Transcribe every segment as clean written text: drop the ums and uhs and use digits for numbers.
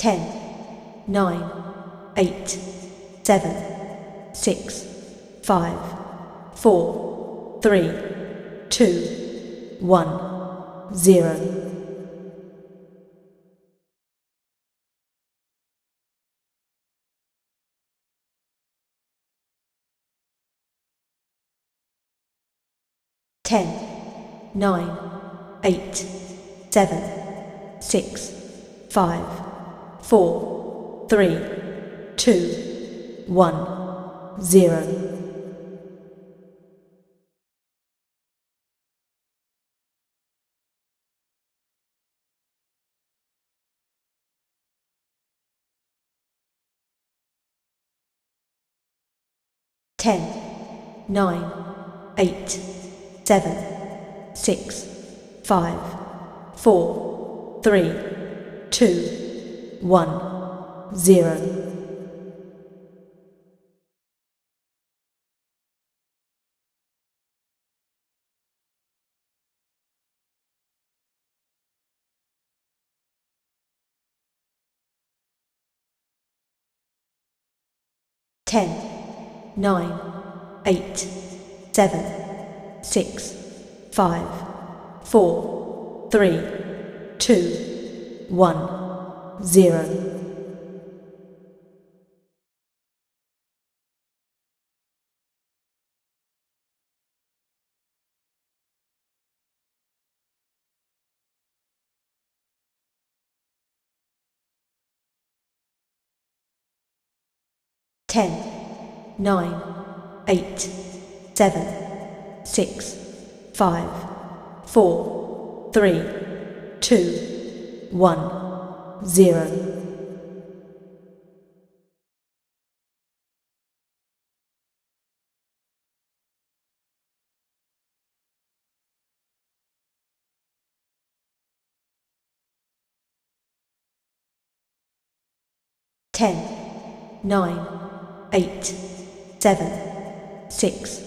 10, 9, 8, 7, 6, 5, 4, 3, 2, 1, 0. Ten, 9, 8, 7, 6, 5, 4, 3, 2, 1, 0. 10, 9, 8, 7, 6, 5, 4, 3, 2, 1, 0. 10, 9, 8, 7, 6, 5, 4, 3, 2, 1, 0. 10, 9, 8, 7, 6, 5, 4, 3, 2, 1, 0. 10, 9, 8, 7, 6,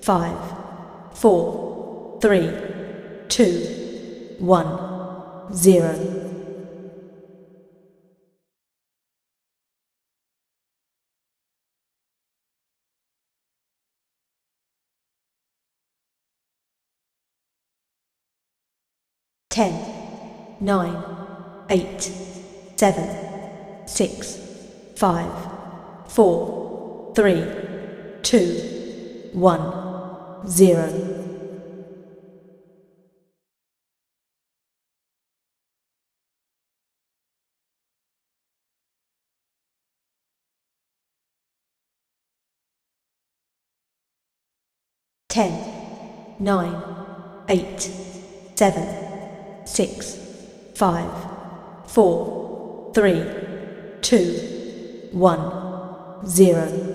5, 4, 3, 2, 1, 0. 10, 9, 8, 7, 6, 5, 4, 3, 2, 1, 0. 10, 9, 8, 7, 6, 5, 4, 3, 2, 1, 0.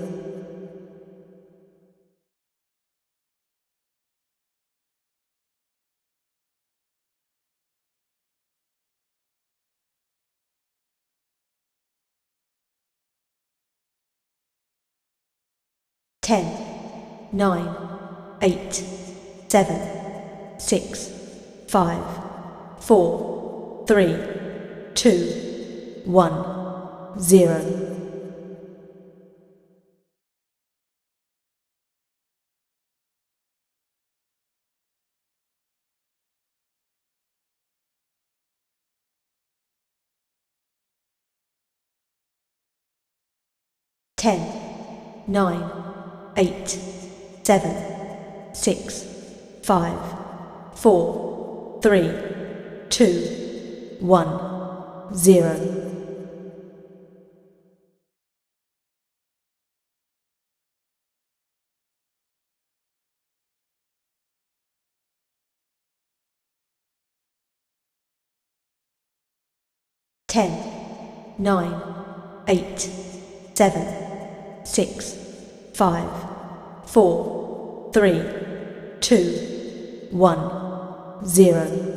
10, 9, 8, 7, 6, 5, 4, 3, 2, 1, 0. 10, 9, 8, 7, 6, 5, 4, 3, 2, 1, 0. 10, 9, 8, 7, 6, 5, 4, 3, 2, 1, 0.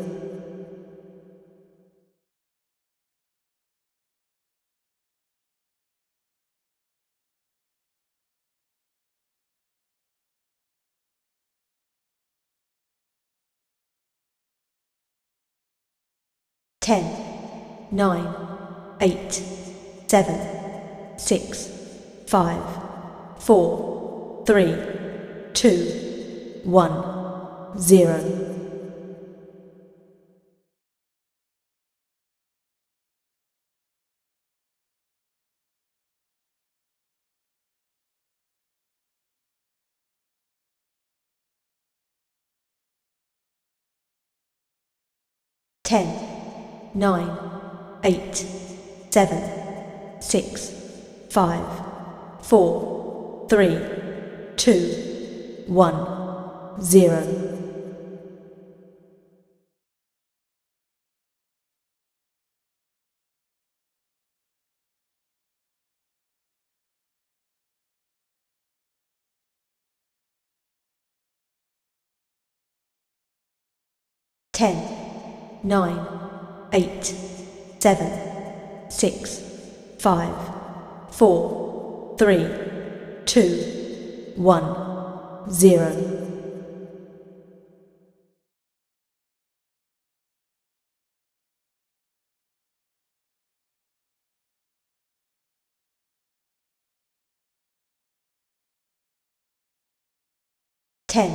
10, 9, 8, 7, 6, 5, 4, 3, 2, 1, 0. Ten, 9, 8, 7, 6, 5, 4, 3, 2, 1, 0. 10, 9, 8, 7, 6, 5, 4, 3, 2, 1, 0. 10,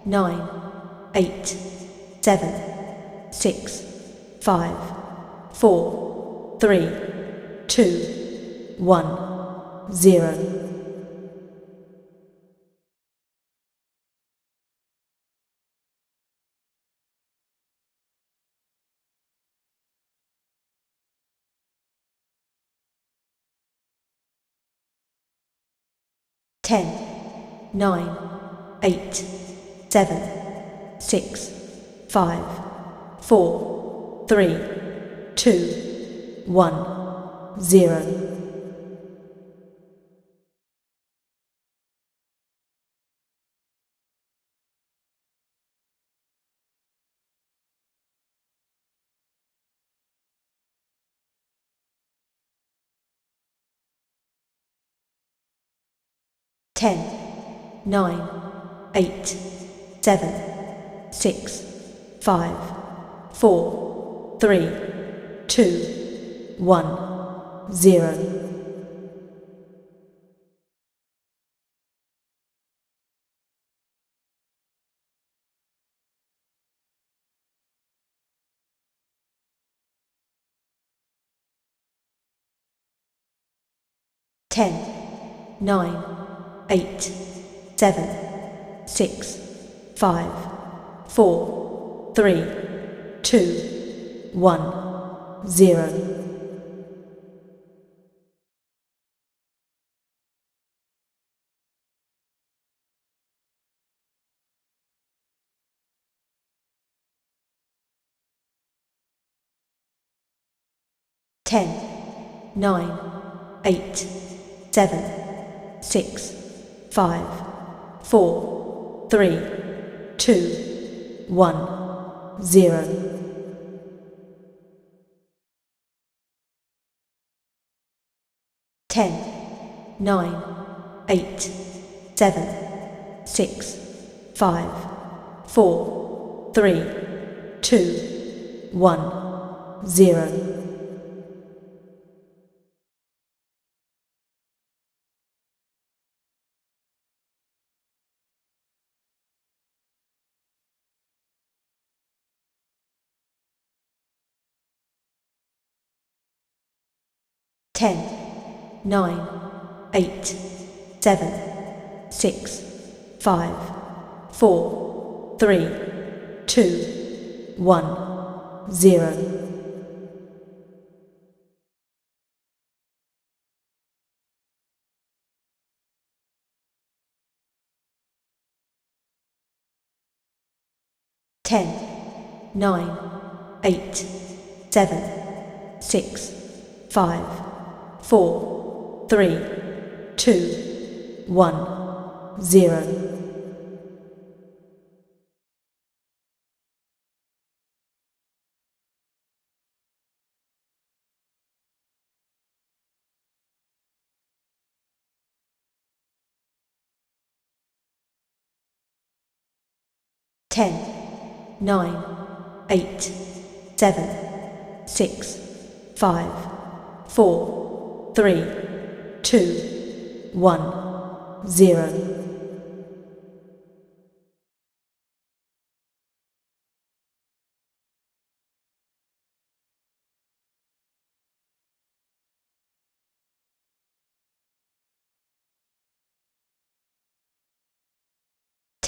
9, 8, 7, 6, 5, 4, 3, 2, 1, 0. 10, 9, 8, 7, 6, 5, 4, 3, 2, 1, 0. 10, 9, 8, 7, 6, 5, 4, 3, 2, 1, 0. 10, 9, 8, 7, 6, 5, 4, 3, 2, 1, 0. 10, 9, 8, 7, 6, 5, 4, 3, 2, 1, 0. 10, 9, 8, 7, 6, 5, 4, 3, 2, 1, 0. 10, 9, 8, 7, 6, 5, 4, 3, 2, 1, 0. 10, 9, 8, 7, 6, 5, 4, 3, 2, 1, 0. 10, 9, 8, 7, 6, 5, 4, 3, 2, 1, 0.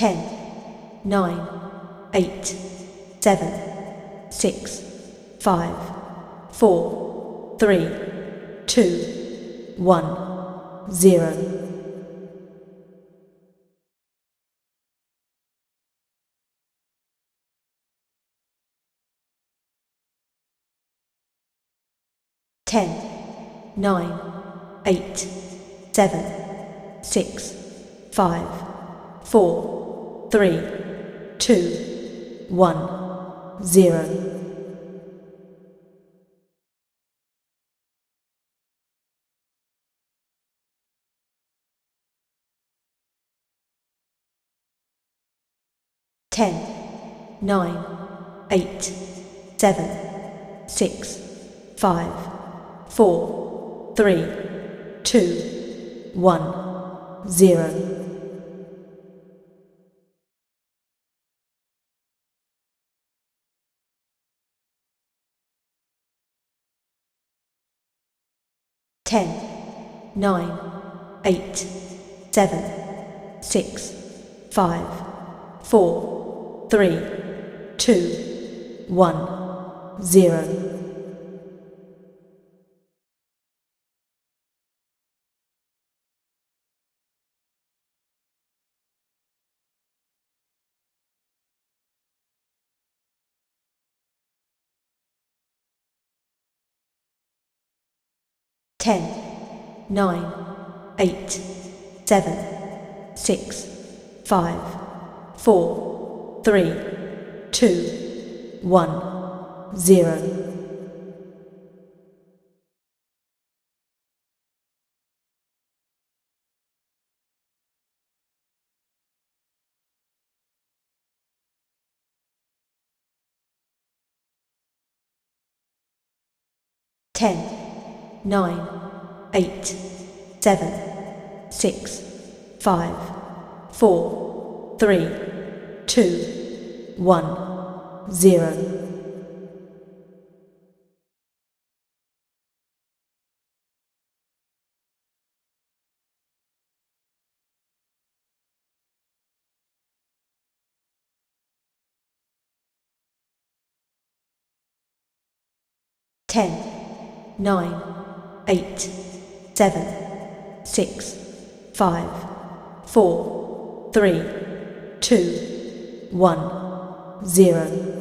10, 9, 8, 7, 6, 5, 4, 3, 2, 1, 0. 10, 9, 8, 7, 6, 5, 4, 3, 2, 1, 0. 10, 9, 8, 7, 6, 5, 4, 3, 2, 1, 0. 10, 9, 8, 7, 6, 5, 4, 3, 2, 1, 0. 10, 9, 8, 7, 6, 5, 4, 3, 2, 1, 0. 10, 9, 8, 7, 6, 5, 4, 3, 2, 1, 0. 10, 9, 8, 7, 6, 5, 4, 3, 2, 1, 0.